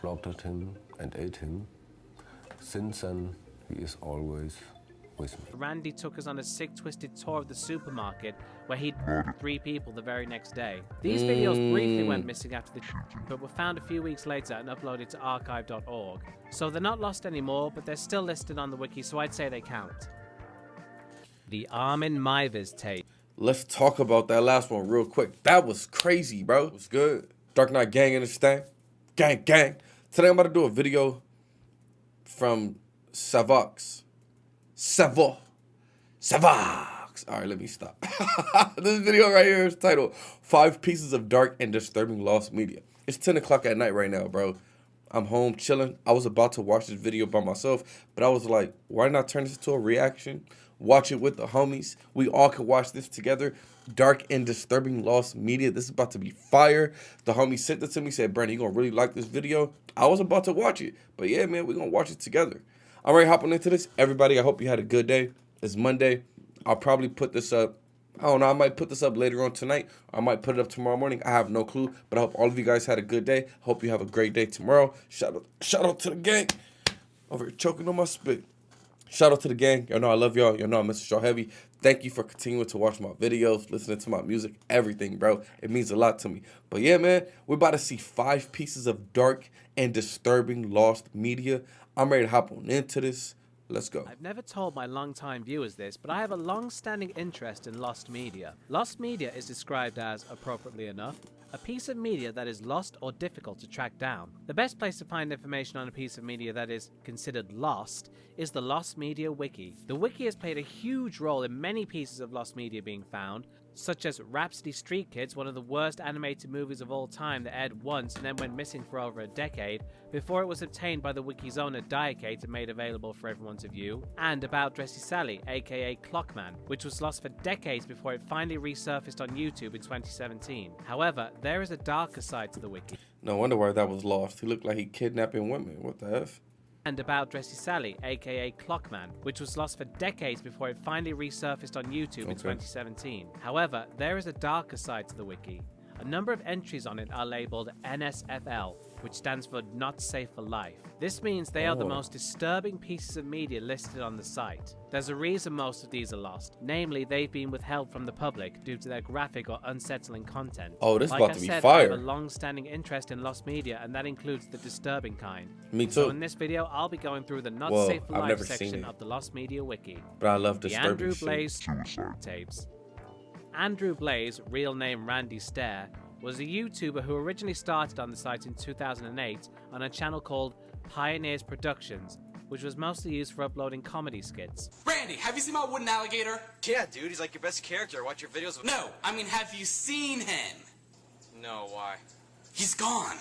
Adopted him and ate him. Since then, he is always with me. Randy took us on a sick, twisted tour of the supermarket where he'd murdered 3 people the very next day. These videos briefly went missing after the but were found a few weeks later and uploaded to archive.org. So they're not lost anymore, but they're still listed on the wiki, so I'd say they count. The ARMIN MEIWES tape. Let's talk about that last one real quick. That was crazy, bro. It was good. Dark Knight gang in the stand. Gang, gang. Today I'm about to do a video from Savox. All right, let me stop. This video right here is titled 5 Pieces of Dark and Disturbing Lost Media. It's 10 o'clock at night right now, bro. I'm home chilling. I was about to watch this video by myself, but I was like, why not turn this into a reaction? Watch it with the homies. We all could watch this together. Dark and Disturbing Lost Media. This is about to be fire. The homie sent it to me, said, Brandon, you gonna really like this video? I was about to watch it, but yeah, man, we're gonna watch it together. I'm ready hopping into this. Everybody, I hope you had a good day. It's Monday. I'll probably put this up. I don't know. I might put this up later on tonight. I might put it up tomorrow morning. I have no clue, but I hope all of you guys had a good day. Hope you have a great day tomorrow. Shout out to the gang. Over here choking on my spit. Shout out to the gang. Y'all know I love y'all. Y'all know I miss y'all heavy. Thank you for continuing to watch my videos, listening to my music, everything, bro. It means a lot to me. But yeah, man, we're about to see 5 pieces of dark and disturbing lost media. I'm ready to hop on into this. Let's go. I've never told my long-time viewers this, but I have a long-standing interest in lost media. Lost media is described as, appropriately enough, a piece of media that is lost or difficult to track down. The best place to find information on a piece of media that is considered lost is the Lost Media Wiki. The wiki has played a huge role in many pieces of lost media being found, such as Rhapsody Street Kids, one of the worst animated movies of all time that aired once and then went missing for over a decade, before it was obtained by the wiki's owner Diacate and made available for everyone to view, and About Dressy Sally, aka Clockman, which was lost for decades before it finally resurfaced on YouTube in 2017. However, there is a darker side to the wiki. No wonder why that was lost. He looked like he kidnapping women. What the F? And About Dressy Sally, aka Clockman, which was lost for decades before it finally resurfaced on YouTube in 2017. However, there is a darker side to the wiki. A number of entries on it are labeled NSFL, which stands for Not Safe for Life. This means they are the most disturbing pieces of media listed on the site. There's a reason most of these are lost, namely they've been withheld from the public due to their graphic or unsettling content. Oh, this is like about I to be said, fire. I have a long-standing interest in lost media, and that includes the disturbing kind. Me too. So in this video, I'll be going through the Not Safe for I've Life never section seen it. of the Lost Media Wiki. But I love The disturbing Andrew shit. Blaze tapes. Andrew Blaze, real name Randy Stair, was a YouTuber who originally started on the site in 2008 on a channel called Pioneers Productions, which was mostly used for uploading comedy skits. Randy, have you seen my wooden alligator? Yeah, dude, he's like your best character. I watch your videos of No, I mean, have you seen him? No, why? He's gone.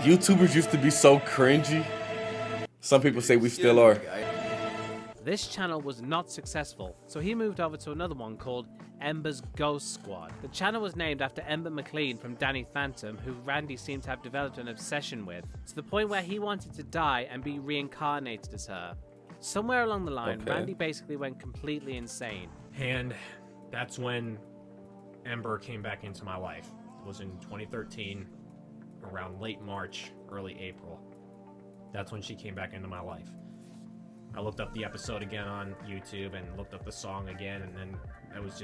YouTubers used to be so cringy. Some people say we still are. This channel was not successful, so he moved over to another one called Ember's Ghost Squad. The channel was named after Ember McLean from Danny Phantom, who Randy seemed to have developed an obsession with, to the point where he wanted to die and be reincarnated as her. Somewhere along the line, Randy basically went completely insane. And that's when Ember came back into my life. It was in 2013, around late March, early April. That's when she came back into my life. I looked up the episode again on YouTube and looked up the song again, and then that was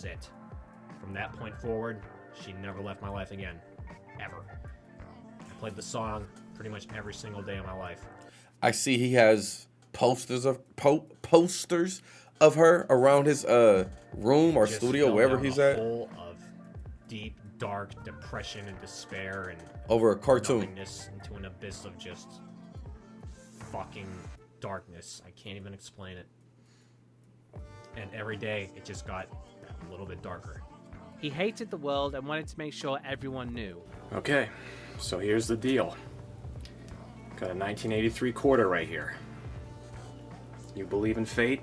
it. From that point forward, she never left my life again. Ever. I played the song pretty much every single day of my life. I see he has posters of her around his room or Just studio, fell wherever down he's a at. hole of deep, dark depression and despair and Over a cartoon. nothingness into an abyss of just fucking darkness. I can't even explain it. And every day it just got a little bit darker. He hated the world and wanted to make sure everyone knew. Okay, so here's the deal. Got a 1983 quarter right here. You believe in fate?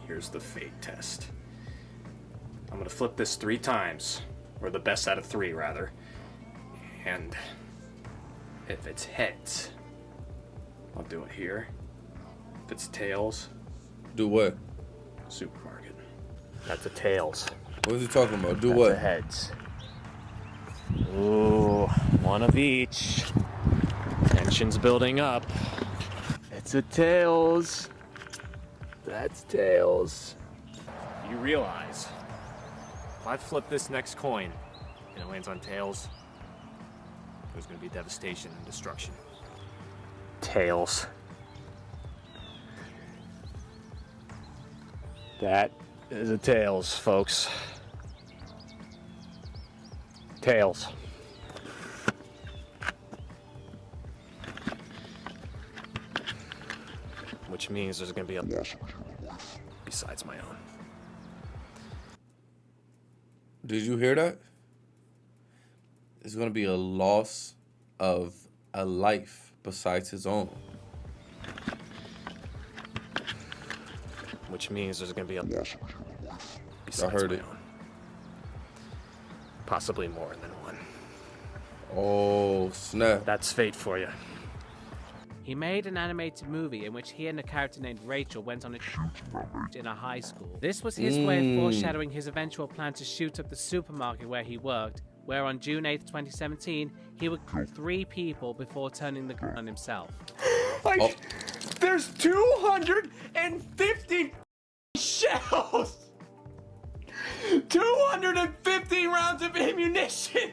Here's the fate test. I'm gonna flip this 3 times, or the best out of 3 rather. And if it's heads, I'll do it here. If it's tails, Do what? supermarket. That's a tails. What is he talking about? Do That's what? a heads. Ooh, one of each. Tension's building up. It's a tails. That's tails. You realize, if I flip this next coin and it lands on tails, there's gonna be devastation and destruction. Tails. That is a tails, folks. Tails. Which means there's gonna be a besides my own. Did you hear that? There's gonna be a loss of a life besides his own. Which means there's gonna be a besides I heard my it. own. Possibly more than one. Oh, snap. That's fate for you. He made an animated movie in which he and a character named Rachel went on a shoot in a high school. This was his way of foreshadowing his eventual plan to shoot up the supermarket where he worked, where on June 8th, 2017, he would kill 3 people before turning the gun on himself. Like, there's 250 shells! 250 rounds of ammunition!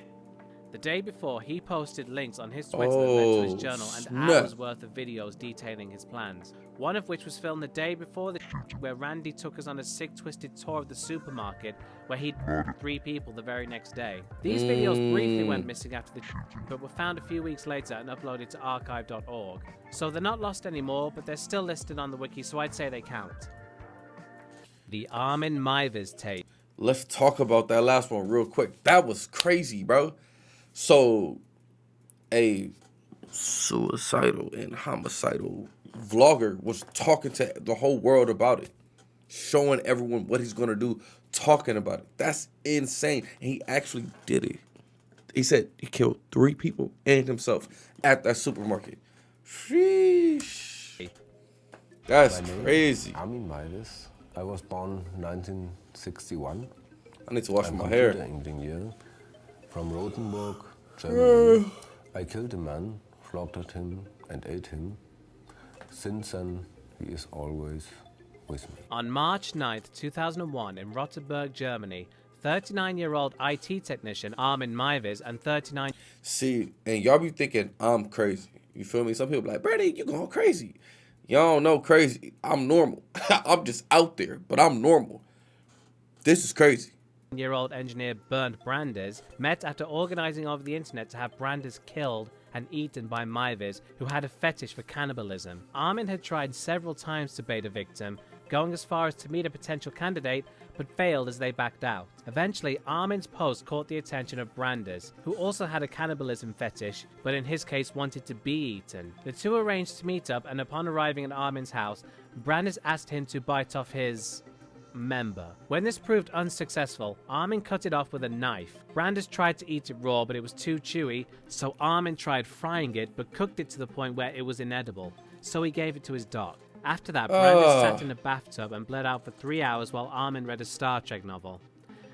The day before, he posted links on his Twitter that led to his journal and snap. hours worth of videos detailing his plans. One of which was filmed the day before the where Randy took us on a sick, twisted tour of the supermarket where he'd murdered 3 people the very next day. These videos briefly went missing after the but were found a few weeks later and uploaded to archive.org. So they're not lost anymore, but they're still listed on the wiki, so I'd say they count. The ARMIN MEIWES tape. Let's talk about that last one real quick. That was crazy, bro. So, a suicidal and homicidal vlogger was talking to the whole world about it, showing everyone what he's going to do, talking about it. That's insane. And he actually did it. He said he killed 3 people and himself at that supermarket. Sheesh. That's My name crazy. Armin MEIWES. I was born 1961. I need to wash I'm my computer hair. engineer from Rothenburg, Germany. I killed a man, slaughtered him, and ate him. Since then, he is always with me. On March 9th, 2001, in Rothenburg, Germany, 39-year-old IT technician Armin MEIWES and 39... See, and y'all be thinking I'm crazy. You feel me? Some people be like, Brady, you going crazy. Y'all don't know crazy. I'm normal. I'm just out there, but I'm normal. This is crazy. year-old engineer Bernd Brandes met after organizing over the internet to have Brandes killed and eaten by MEIWES, who had a fetish for cannibalism. Armin had tried several times to bait a victim, going as far as to meet a potential candidate, but failed as they backed out. Eventually, Armin's post caught the attention of Brandes, who also had a cannibalism fetish, but in his case wanted to be eaten. The two arranged to meet up, and upon arriving at Armin's house, Brandes asked him to bite off his... member. When this proved unsuccessful, Armin cut it off with a knife. Brandes tried to eat it raw, but it was too chewy, so Armin tried frying it, but cooked it to the point where it was inedible, so he gave it to his dog. After that, Brandes sat in a bathtub and bled out for 3 hours while Armin read a Star Trek novel.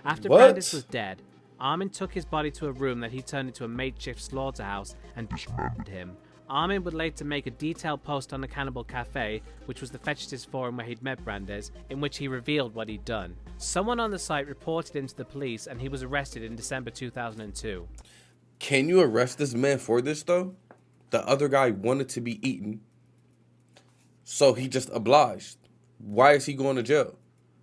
After What? Brandes was dead, Armin took his body to a room that he turned into a makeshift slaughterhouse and dismembered him. Armin would later make a detailed post on the Cannibal Cafe, which was the fetishist forum where he'd met Brandes, in which he revealed what he'd done. Someone on the site reported him to the police and he was arrested in December 2002. Can you arrest this man for this, though? The other guy wanted to be eaten, so he just obliged. Why is he going to jail?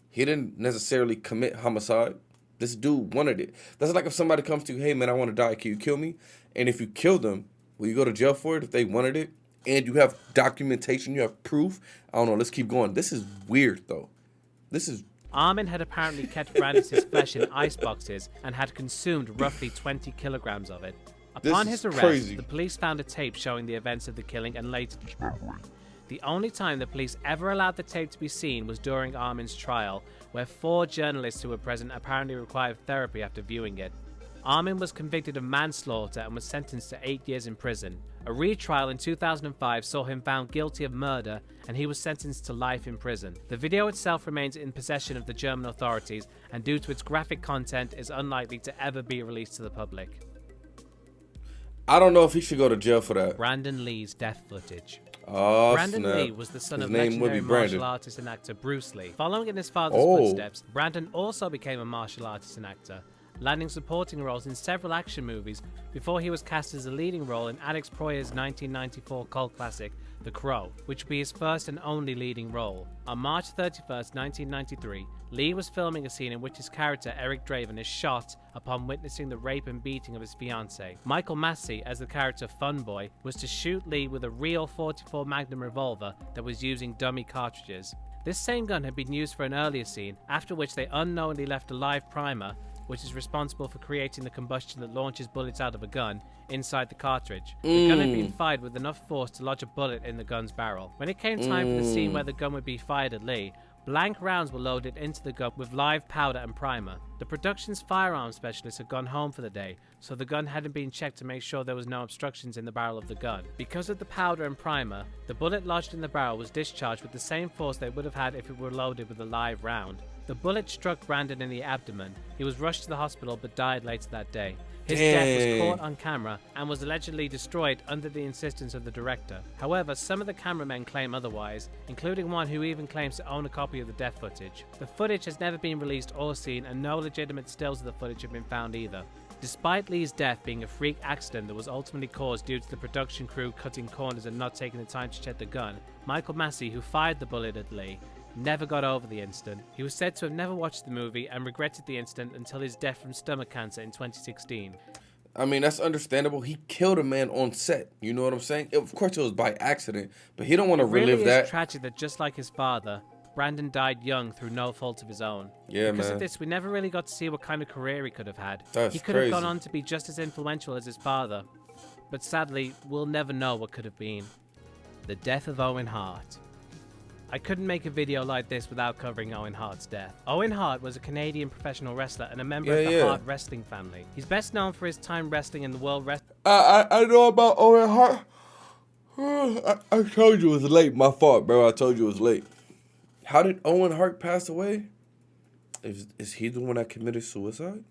He didn't necessarily commit homicide. This dude wanted it. That's like if somebody comes to you, hey, man, I want to die. Can you kill me? And if you kill them, will you go to jail for it if they wanted it? And you have documentation, you have proof? I don't know, let's keep going. This is weird, though. This is... Armin had apparently kept Brandes' flesh in ice boxes and had consumed roughly 20 kilograms of it. Upon This his is arrest, crazy. the police found a tape showing the events of the killing and later dismembering. The only time the police ever allowed the tape to be seen was during Armin's trial, where 4 journalists who were present apparently required therapy after viewing it. Armin was convicted of manslaughter and was sentenced to 8 years in prison. A retrial in 2005 saw him found guilty of murder, and he was sentenced to life in prison. The video itself remains in possession of the German authorities, and due to its graphic content is unlikely to ever be released to the public. I don't know if he should go to jail for that. Brandon Lee's death footage. Oh, Brandon snap. Lee was the son His of name would be legendary Brandon. martial artist and actor Bruce Lee. Following in his father's Oh. footsteps, Brandon also became a martial artist and actor, landing supporting roles in several action movies before he was cast as a leading role in Alex Proyas' 1994 cult classic, The Crow, which would be his first and only leading role. On March 31st, 1993, Lee was filming a scene in which his character, Eric Draven, is shot upon witnessing the rape and beating of his fiancée. Michael Massey, as the character Funboy, was to shoot Lee with a real .44 Magnum revolver that was using dummy cartridges. This same gun had been used for an earlier scene, after which they unknowingly left a live primer, which is responsible for creating the combustion that launches bullets out of a gun, inside the cartridge. The gun had been fired with enough force to lodge a bullet in the gun's barrel. When it came time for the scene where the gun would be fired at Lee, blank rounds were loaded into the gun with live powder and primer. The production's firearms specialist had gone home for the day, so the gun hadn't been checked to make sure there was no obstructions in the barrel of the gun. Because of the powder and primer, the bullet lodged in the barrel was discharged with the same force they would have had if it were loaded with a live round. The bullet struck Brandon in the abdomen. He was rushed to the hospital but died later that day. His death was caught on camera and was allegedly destroyed under the insistence of the director. However, some of the cameramen claim otherwise, including one who even claims to own a copy of the death footage. The footage has never been released or seen, and no legitimate stills of the footage have been found either. Despite Lee's death being a freak accident that was ultimately caused due to the production crew cutting corners and not taking the time to check the gun, Michael Massey, who fired the bullet at Lee, never got over the incident. He was said to have never watched the movie and regretted the incident until his death from stomach cancer in 2016. I mean, that's understandable. He killed a man on set. You know what I'm saying? Of course, it was by accident, but he don't want to relive It that. is tragic that just like his father, Brandon died young through no fault of his own. Yeah, because man. of this, we never really got to see what kind of career he could have had. That's he could crazy. have gone on to be just as influential as his father, but sadly, we'll never know what could have been. The death of Owen Hart. I couldn't make a video like this without covering Owen Hart's death. Owen Hart was a Canadian professional wrestler and a member of the Hart wrestling family. He's best known for his time wrestling in the World Wrestling. I know about Owen Hart. I told you it was late. My fault, bro. I told you it was late. How did Owen Hart pass away? Is he the one that committed suicide?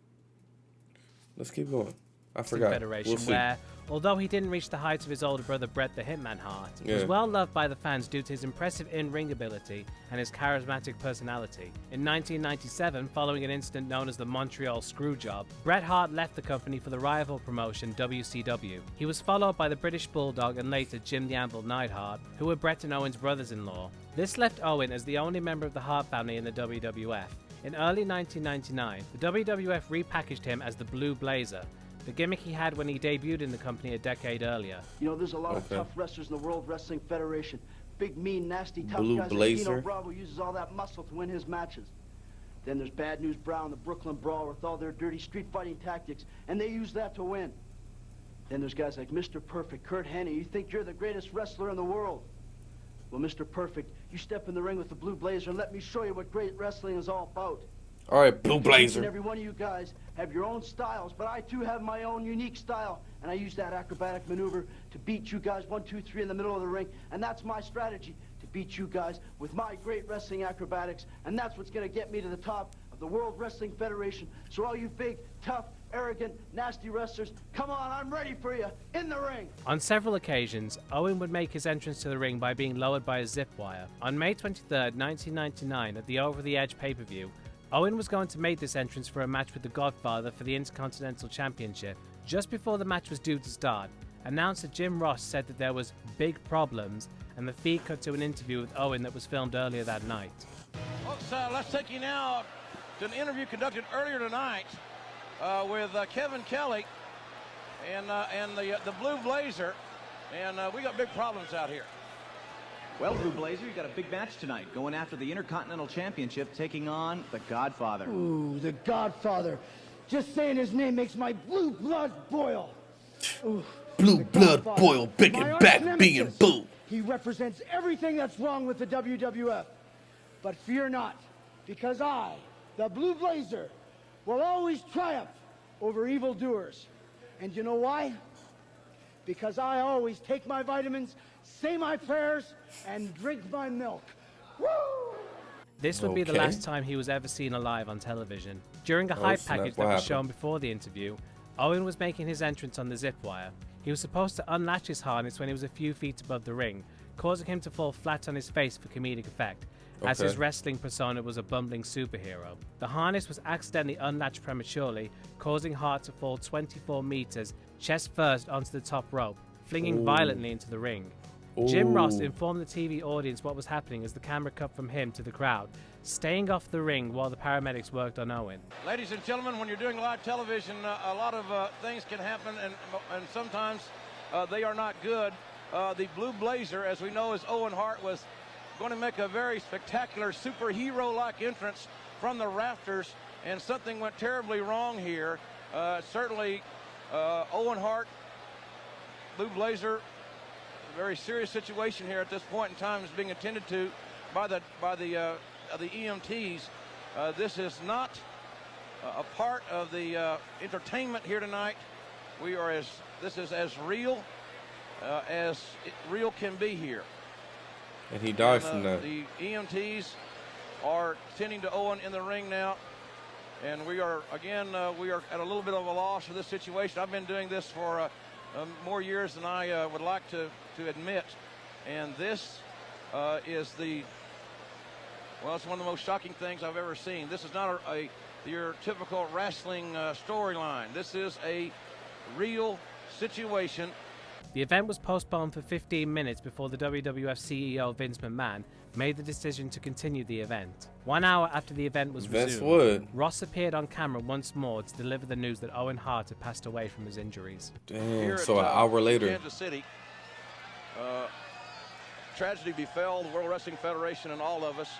Let's keep going. I forgot. Federation, We'll see. where, although he didn't reach the heights of his older brother Bret the Hitman Hart, he was well loved by the fans due to his impressive in-ring ability and his charismatic personality. In 1997, following an incident known as the Montreal Screwjob, Bret Hart left the company for the rival promotion WCW. He was followed by the British Bulldog and later Jim the Anvil Neidhart, who were Bret and Owen's brothers-in-law. This left Owen as the only member of the Hart family in the WWF. In early 1999, the WWF repackaged him as the Blue Blazer, the gimmick he had when he debuted in the company a decade earlier. You know, there's a lot of tough wrestlers in the World Wrestling Federation. Big, mean, nasty, tough Blue guys. Blazer. Like Bravo uses all that muscle to win his matches. Then there's Bad News Brown, the Brooklyn Brawl, with all their dirty street fighting tactics, and they use that to win. Then there's guys like Mr. Perfect, Kurt Hennig. You think you're the greatest wrestler in the world. Well, Mr. Perfect, you step in the ring with the Blue Blazer and let me show you what great wrestling is all about. All right, Blue Each and Blazer. every one of you guys have your own styles, but I too have my own unique style, and I use that acrobatic maneuver to beat you guys 1, 2, 3 in the middle of the ring, and that's my strategy, to beat you guys with my great wrestling acrobatics, and that's what's going to get me to the top of the World Wrestling Federation. So all you big, tough, arrogant, nasty wrestlers, come on, I'm ready for you, in the ring. On several occasions, Owen would make his entrance to the ring by being lowered by a zip wire. On May 23rd, 1999, at the Over the Edge pay-per-view, Owen was going to make this entrance for a match with the Godfather for the Intercontinental Championship. Just before the match was due to start, announcer Jim Ross said that there was big problems, and the feed cut to an interview with Owen that was filmed earlier that night. Folks, let's take you now to an interview conducted earlier tonight with Kevin Kelly and the Blue Blazer, and we got big problems out here. Well, Blue Blazer, you got a big match tonight, going after the Intercontinental Championship, taking on the Godfather. Ooh, the Godfather. Just saying his name makes my blue blood boil. Ooh, Blue blood boil, big and back, being boo. He represents everything that's wrong with the WWF. But fear not, because I, the Blue Blazer, will always triumph over evildoers. And you know why? Because I always take my vitamins, say my prayers, and drink my milk. Woo! This would be the last time he was ever seen alive on television. During a hype package that was shown before the interview, Owen was making his entrance on the zip wire. He was supposed to unlatch his harness when he was a few feet above the ring, causing him to fall flat on his face for comedic effect, as his wrestling persona was a bumbling superhero. The harness was accidentally unlatched prematurely, causing Hart to fall 24 meters, chest first onto the top rope, flinging violently into the ring. Jim Ross informed the TV audience what was happening as the camera cut from him to the crowd, staying off the ring while the paramedics worked on Owen. Ladies and gentlemen, when you're doing live television, a lot of things can happen, and sometimes they are not good. The Blue Blazer, as we know, as Owen Hart, was going to make a very spectacular superhero-like entrance from the rafters, and something went terribly wrong here. Certainly, Owen Hart, Blue Blazer, a very serious situation here at this point in time is being attended to by the EMTs. This is not a part of the entertainment here tonight. This is as real as real can be here. And he died from that. The EMTs are tending to Owen in the ring now, and we are at a little bit of a loss for this situation. I've been doing this for more years than I would like to admit, and this is it's one of the most shocking things I've ever seen. This is not your typical wrestling storyline. This is a real situation. The event was postponed for 15 minutes before the WWF CEO Vince McMahon made the decision to continue the event. 1 hour after the event was resumed, Ross appeared on camera once more to deliver the news that Owen Hart had passed away from his injuries. Damn, so an hour later. Kansas City, tragedy befell the World Wrestling Federation and all of us.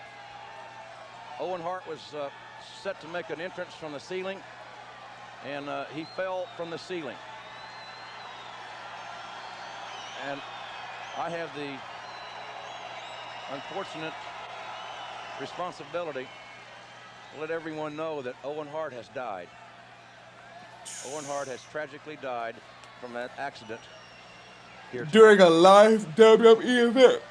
Owen Hart was set to make an entrance from the ceiling, and he fell from the ceiling. And I have the unfortunate responsibility to let everyone know that Owen Hart has died. Owen Hart has tragically died from that accident here during a live WWE event.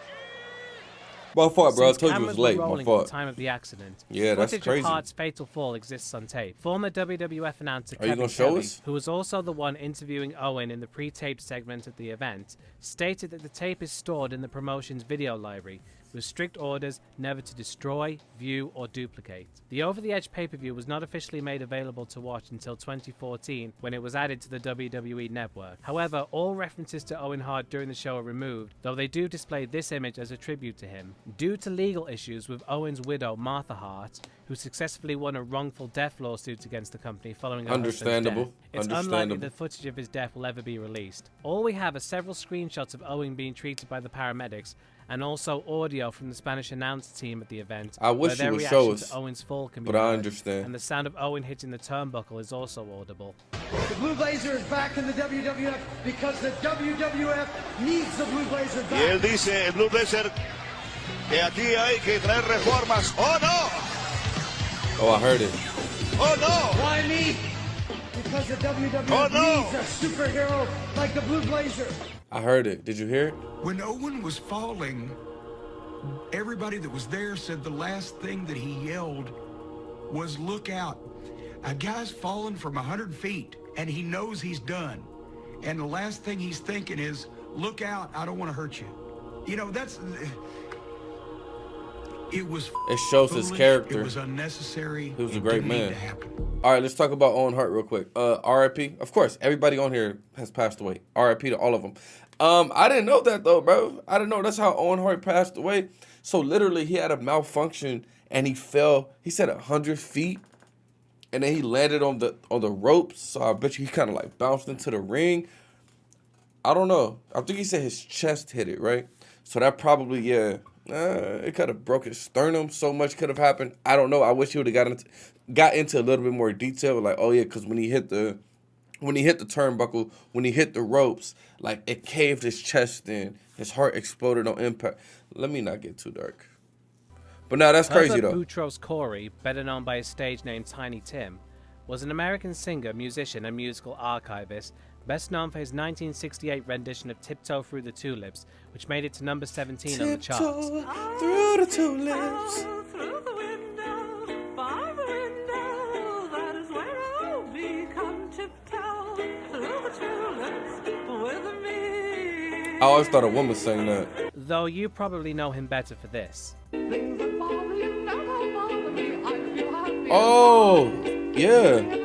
My fault, bro. I told you it was late. My fault. At the time of the accident. Yeah, that's Footage crazy. Of Hart's fatal fall exists on tape. Former WWF announcer Are you Kevin gonna show Kelly, us? who was also the one interviewing Owen in the pre-taped segment at the event, stated that the tape is stored in the promotion's video library, with strict orders never to destroy, view, or duplicate. The Over the Edge pay-per-view was not officially made available to watch until 2014, when it was added to the WWE network. However, all references to Owen Hart during the show are removed, though they do display this image as a tribute to him. Due to legal issues with Owen's widow, Martha Hart, who successfully won a wrongful death lawsuit against the company following her husband's death, it's unlikely that footage of his death will ever be released. All we have are several screenshots of Owen being treated by the paramedics, and also audio from the Spanish announce team at the event. I wish you would show us, to Owen's fall can be but I heard, understand. And the sound of Owen hitting the turnbuckle is also audible. The Blue Blazer is back in the WWF because the WWF needs the Blue Blazer back. Y él dice, el Blue Blazer, que aquí hay que traer reformas. Oh no! Oh, I heard it. Oh no! Why me? Because the WWF needs a superhero like the Blue Blazer. I heard it. Did you hear it? When Owen was falling, everybody that was there said the last thing that he yelled was, "Look out. A guy's fallen from 100 feet and he knows he's done. And the last thing he's thinking is, look out, I don't want to hurt you." You know, it was It shows his character. It was unnecessary. He was a great man. All right, let's talk about Owen Hart real quick. RIP. Of course, everybody on here has passed away. RIP to all of them. I didn't know that though, bro. I didn't know that's how Owen Hart passed away. So literally, he had a malfunction and he fell. He said 100 feet, and then he landed on the ropes. So I bet you he kind of like bounced into the ring. I don't know. I think he said his chest hit it, right? So that probably it could have broke his sternum. So much could have happened. I don't know. I wish he would have got into a little bit more detail. Like, oh yeah, because when he hit the turnbuckle, when he hit the ropes, like it caved his chest in. His heart exploded on impact. Let me not get too dark. But now that's crazy though. Boutros Corey, better known by his stage name Tiny Tim, was an American singer, musician, and musical archivist, best known for his 1968 rendition of Tiptoe Through the Tulips, which made it to number 17 on the charts. Through the tulips. Through the window, by the window, that is where I'll be. Come tiptoe through the tulips with me. I always thought a woman sang that. Though you probably know him better for this. Things that bother you never bother me. I feel happy. Oh, yeah.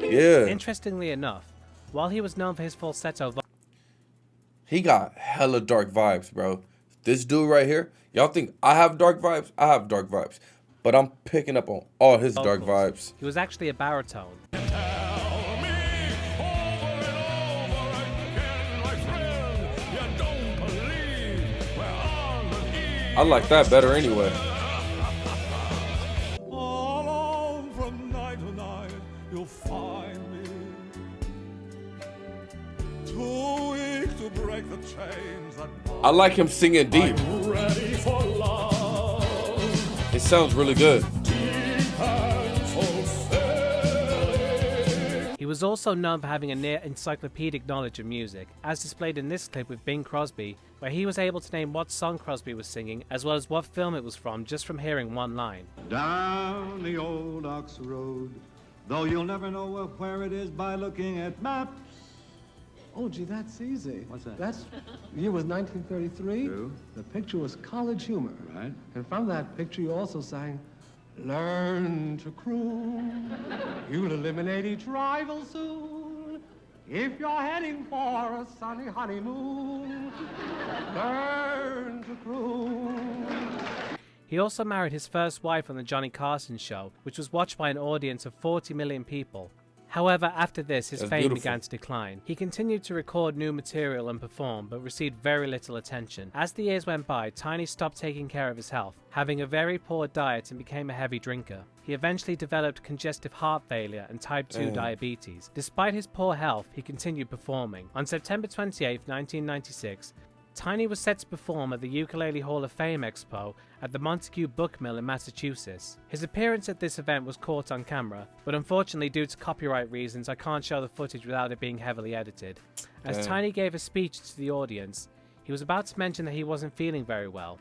Yeah. Interestingly enough, while he was known for his falsetto voice, he got hella dark vibes, bro. This dude right here, y'all think I have dark vibes? I have dark vibes. But I'm picking up on all his dark vibes. He was actually a baritone. I like that better anyway. Alone from night to night, you'll find me. Too weak to break the chains that I like him singing deep. I'm ready for love. It sounds really good. He was also known for having a near encyclopedic knowledge of music, as displayed in this clip with Bing Crosby, where he was able to name what song Crosby was singing, as well as what film it was from, just from hearing one line. Down the old Ox Road, though you'll never know where it is by looking at maps. Oh, gee, that's easy. What's that? That's, the year was 1933. True. The picture was College Humor. Right. And from that picture, you also sang, learn to croon. You'll eliminate each rival soon. If you're heading for a sunny honeymoon, learn to croon. He also married his first wife on the Johnny Carson show, which was watched by an audience of 40 million people. However, after this, his fame began to decline. He continued to record new material and perform, but received very little attention. As the years went by, Tiny stopped taking care of his health, having a very poor diet, and became a heavy drinker. He eventually developed congestive heart failure and type 2 diabetes. Despite his poor health, he continued performing. On September 28, 1996, Tiny was set to perform at the Ukulele Hall of Fame Expo at the Montague Book Mill in Massachusetts. His appearance at this event was caught on camera, but unfortunately due to copyright reasons I can't show the footage without it being heavily edited. As Tiny gave a speech to the audience, he was about to mention that he wasn't feeling very well.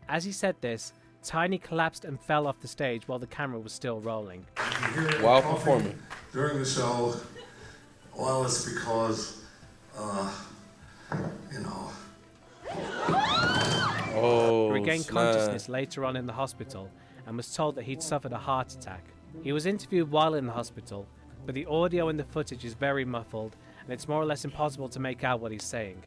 As he said this, Tiny collapsed and fell off the stage while the camera was still rolling. While performing. During the show, well, it's because, you know. Oh, he regained consciousness later on in the hospital and was told that he'd suffered a heart attack. He was interviewed while in the hospital, but the audio in the footage is very muffled and it's more or less impossible to make out what he's saying.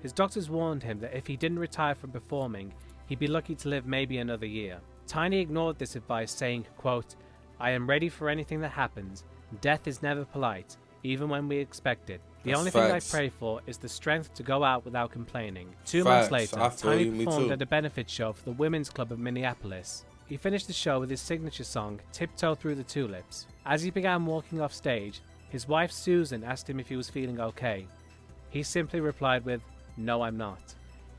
His doctors warned him that if he didn't retire from performing, he'd be lucky to live maybe another year. Tiny ignored this advice, saying, quote, "I am ready for anything that happens. Death is never polite, even when we expect it. The only thing I pray for is the strength to go out without complaining." 2 months later, Tiny performed at a benefit show for the Women's Club of Minneapolis. He finished the show with his signature song, Tiptoe Through the Tulips. As he began walking off stage, his wife Susan asked him if he was feeling okay. He simply replied with, "No, I'm not."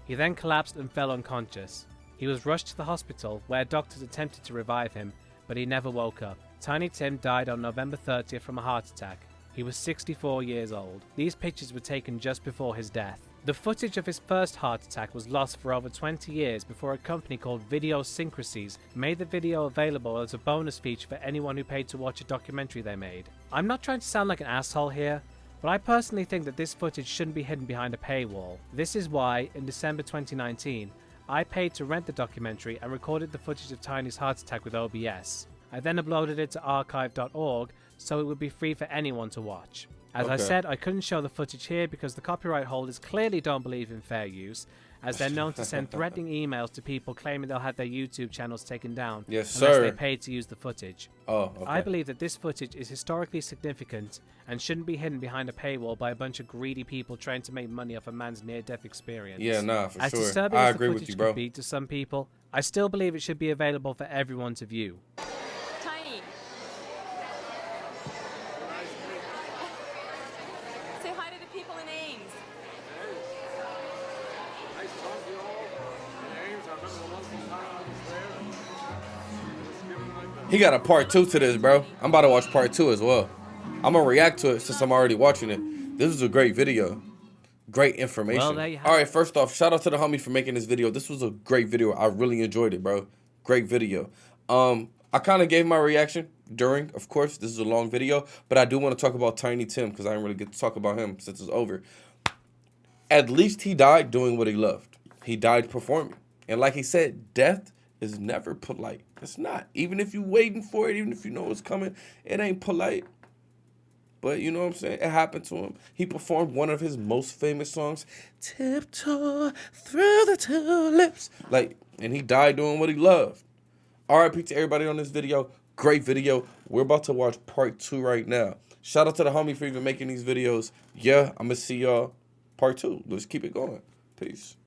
He then collapsed and fell unconscious. He was rushed to the hospital, where doctors attempted to revive him, but he never woke up. Tiny Tim died on November 30th from a heart attack. He was 64 years old. These pictures were taken just before his death. The footage of his first heart attack was lost for over 20 years before a company called Video Syncrasies made the video available as a bonus feature for anyone who paid to watch a documentary they made. I'm not trying to sound like an asshole here, but I personally think that this footage shouldn't be hidden behind a paywall. This is why, in December 2019, I paid to rent the documentary and recorded the footage of Tiny's heart attack with OBS. I then uploaded it to archive.org so it would be free for anyone to watch. As I said, I couldn't show the footage here because the copyright holders clearly don't believe in fair use, as they're known to send threatening emails to people claiming they'll have their YouTube channels taken down unless they paid to use the footage. I believe that this footage is historically significant and shouldn't be hidden behind a paywall by a bunch of greedy people trying to make money off a man's near-death experience. Yeah, nah, for as sure. Disturbing I as agree the with footage you, bro. could be to some people, I still believe it should be available for everyone to view. Tiny. Say hi to the people in Ames. Nice talking to you all. He got a part 2 to this, bro. I'm about to watch part 2 as well. I'm gonna react to it since I'm already watching it. This is a great video. Great information. Well, there you have All right, first off, shout out to the homie for making this video. This was a great video. I really enjoyed it, bro. Great video. I kind of gave my reaction during, of course, this is a long video, but I do want to talk about Tiny Tim because I didn't really get to talk about him since it's over. At least he died doing what he loved. He died performing. And like he said, death is never polite. It's not. Even if you're waiting for it, even if you know it's coming, it ain't polite. But you know what I'm saying? It happened to him. He performed one of his most famous songs, Tiptoe Through the Tulips. Like, and he died doing what he loved. R.I.P. to everybody on this video. Great video. We're about to watch part 2 right now. Shout out to the homie for even making these videos. Yeah, I'm going to see y'all part 2. Let's keep it going. Peace.